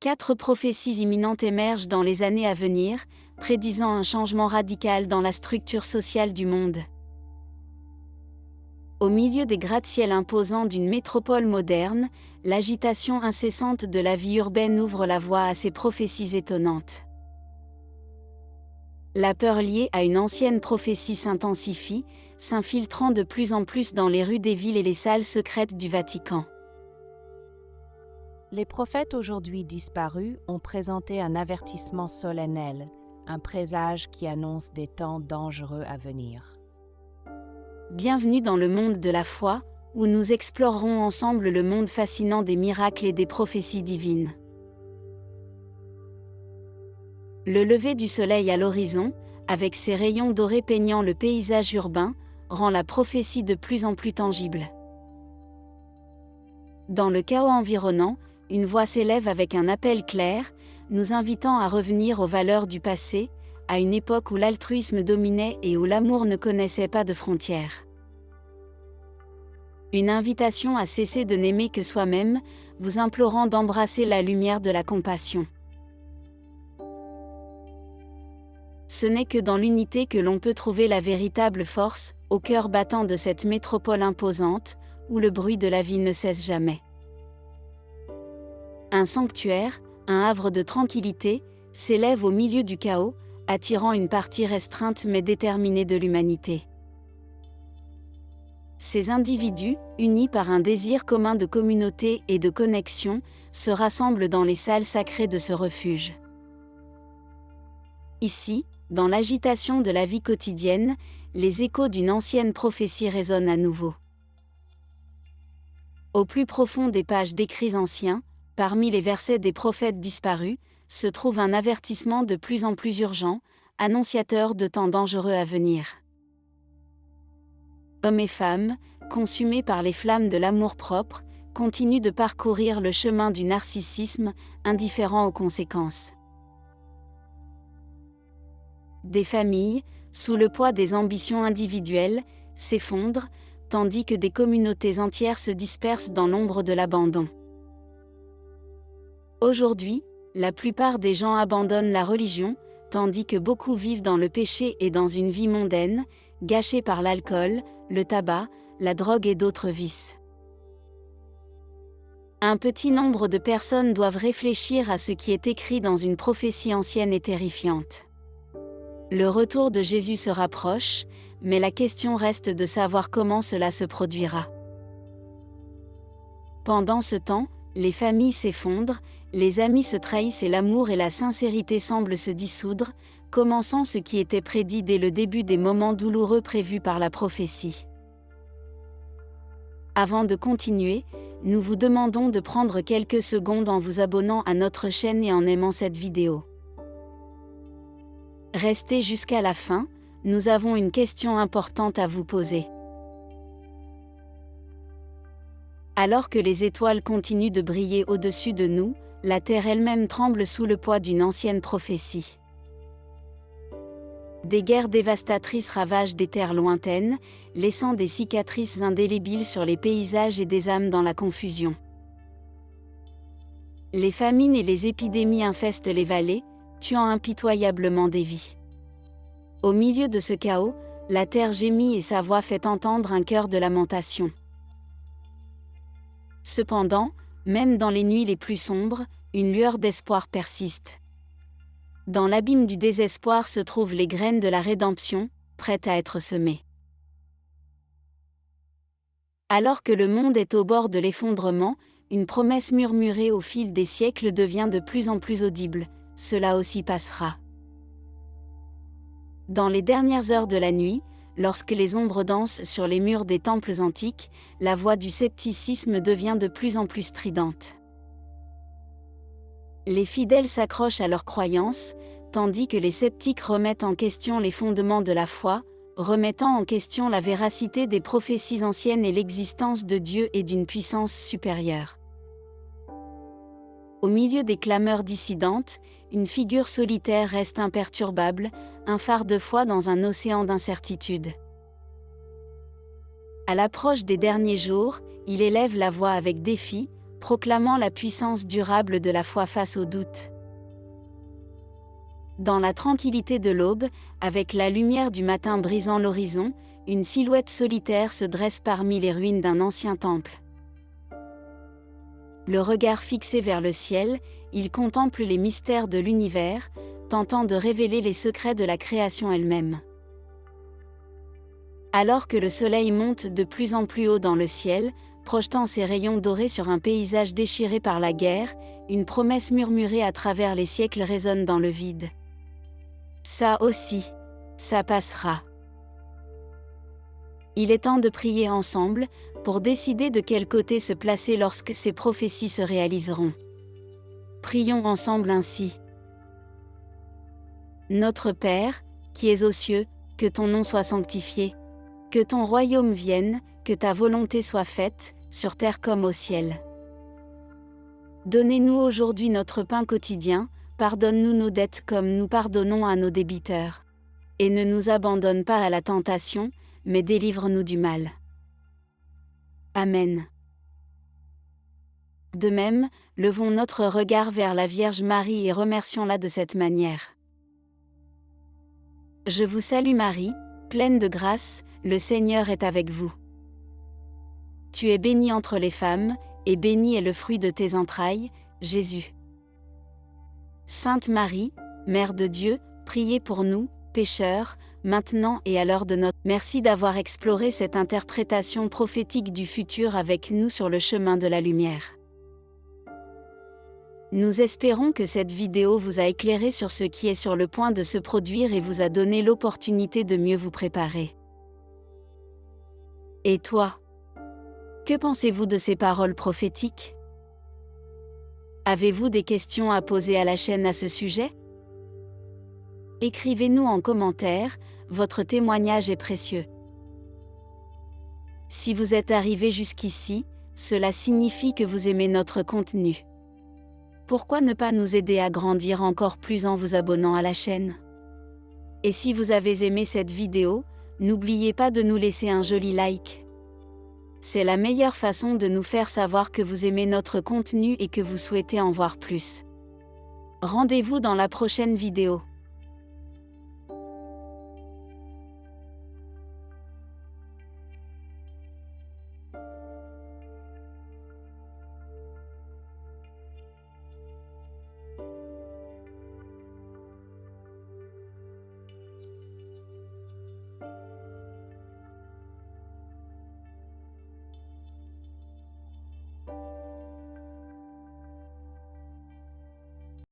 4 prophéties imminentes émergent dans les années à venir, prédisant un changement radical dans la structure sociale du monde. Au milieu des gratte-ciels imposants d'une métropole moderne, l'agitation incessante de la vie urbaine ouvre la voie à ces prophéties étonnantes. La peur liée à une ancienne prophétie s'intensifie, s'infiltrant de plus en plus dans les rues des villes et les salles secrètes du Vatican. Les prophètes aujourd'hui disparus ont présenté un avertissement solennel, un présage qui annonce des temps dangereux à venir. Bienvenue dans le monde de la foi, où nous explorerons ensemble le monde fascinant des miracles et des prophéties divines. Le lever du soleil à l'horizon, avec ses rayons dorés peignant le paysage urbain, rend la prophétie de plus en plus tangible. Dans le chaos environnant, une voix s'élève avec un appel clair, nous invitant à revenir aux valeurs du passé, à une époque où l'altruisme dominait et où l'amour ne connaissait pas de frontières. Une invitation à cesser de n'aimer que soi-même, vous implorant d'embrasser la lumière de la compassion. Ce n'est que dans l'unité que l'on peut trouver la véritable force, au cœur battant de cette métropole imposante, où le bruit de la vie ne cesse jamais. Un sanctuaire, un havre de tranquillité, s'élève au milieu du chaos, attirant une partie restreinte mais déterminée de l'humanité. Ces individus, unis par un désir commun de communauté et de connexion, se rassemblent dans les salles sacrées de ce refuge. Ici, dans l'agitation de la vie quotidienne, les échos d'une ancienne prophétie résonnent à nouveau. Au plus profond des pages d'écrits anciens, parmi les versets des prophètes disparus, se trouve un avertissement de plus en plus urgent, annonciateur de temps dangereux à venir. Hommes et femmes, consumés par les flammes de l'amour-propre, continuent de parcourir le chemin du narcissisme, indifférent aux conséquences. Des familles, sous le poids des ambitions individuelles, s'effondrent, tandis que des communautés entières se dispersent dans l'ombre de l'abandon. Aujourd'hui, la plupart des gens abandonnent la religion, tandis que beaucoup vivent dans le péché et dans une vie mondaine, gâchée par l'alcool, le tabac, la drogue et d'autres vices. Un petit nombre de personnes doivent réfléchir à ce qui est écrit dans une prophétie ancienne et terrifiante. Le retour de Jésus se rapproche, mais la question reste de savoir comment cela se produira. Pendant ce temps, les familles s'effondrent, les amis se trahissent et l'amour et la sincérité semblent se dissoudre, commençant ce qui était prédit dès le début des moments douloureux prévus par la prophétie. Avant de continuer, nous vous demandons de prendre quelques secondes en vous abonnant à notre chaîne et en aimant cette vidéo. Restez jusqu'à la fin, nous avons une question importante à vous poser. Alors que les étoiles continuent de briller au-dessus de nous, la terre elle-même tremble sous le poids d'une ancienne prophétie. Des guerres dévastatrices ravagent des terres lointaines, laissant des cicatrices indélébiles sur les paysages et des âmes dans la confusion. Les famines et les épidémies infestent les vallées, tuant impitoyablement des vies. Au milieu de ce chaos, la terre gémit et sa voix fait entendre un chœur de lamentation. Cependant, même dans les nuits les plus sombres, une lueur d'espoir persiste. Dans l'abîme du désespoir se trouvent les graines de la rédemption, prêtes à être semées. Alors que le monde est au bord de l'effondrement, une promesse murmurée au fil des siècles devient de plus en plus audible, cela aussi passera. Dans les dernières heures de la nuit, lorsque les ombres dansent sur les murs des temples antiques, la voix du scepticisme devient de plus en plus stridente. Les fidèles s'accrochent à leurs croyances, tandis que les sceptiques remettent en question les fondements de la foi, remettant en question la véracité des prophéties anciennes et l'existence de Dieu et d'une puissance supérieure. Au milieu des clameurs dissidentes, une figure solitaire reste imperturbable, un phare de foi dans un océan d'incertitude. À l'approche des derniers jours, il élève la voix avec défi, proclamant la puissance durable de la foi face au doute. Dans la tranquillité de l'aube, avec la lumière du matin brisant l'horizon, une silhouette solitaire se dresse parmi les ruines d'un ancien temple. Le regard fixé vers le ciel, il contemple les mystères de l'univers, tentant de révéler les secrets de la création elle-même. Alors que le soleil monte de plus en plus haut dans le ciel, projetant ses rayons dorés sur un paysage déchiré par la guerre, une promesse murmurée à travers les siècles résonne dans le vide. Ça aussi, ça passera. Il est temps de prier ensemble, pour décider de quel côté se placer lorsque ces prophéties se réaliseront. Prions ensemble ainsi. Notre Père, qui es aux cieux, que ton nom soit sanctifié. Que ton royaume vienne, que ta volonté soit faite, sur terre comme au ciel. Donnez-nous aujourd'hui notre pain quotidien, pardonne-nous nos dettes comme nous pardonnons à nos débiteurs. Et ne nous abandonne pas à la tentation, mais délivre-nous du mal. Amen. De même, levons notre regard vers la Vierge Marie et remercions-la de cette manière. Je vous salue Marie, pleine de grâce, le Seigneur est avec vous. Tu es bénie entre les femmes, et béni est le fruit de tes entrailles, Jésus. Sainte Marie, Mère de Dieu, priez pour nous, pécheurs, maintenant et à l'heure de notre... Merci d'avoir exploré cette interprétation prophétique du futur avec nous sur le chemin de la lumière. Nous espérons que cette vidéo vous a éclairé sur ce qui est sur le point de se produire et vous a donné l'opportunité de mieux vous préparer. Et toi? Que pensez-vous de ces paroles prophétiques? Avez-vous des questions à poser à la chaîne à ce sujet? Écrivez-nous en commentaire, votre témoignage est précieux. Si vous êtes arrivé jusqu'ici, cela signifie que vous aimez notre contenu. Pourquoi ne pas nous aider à grandir encore plus en vous abonnant à la chaîne? Et si vous avez aimé cette vidéo, n'oubliez pas de nous laisser un joli like. C'est la meilleure façon de nous faire savoir que vous aimez notre contenu et que vous souhaitez en voir plus. Rendez-vous dans la prochaine vidéo.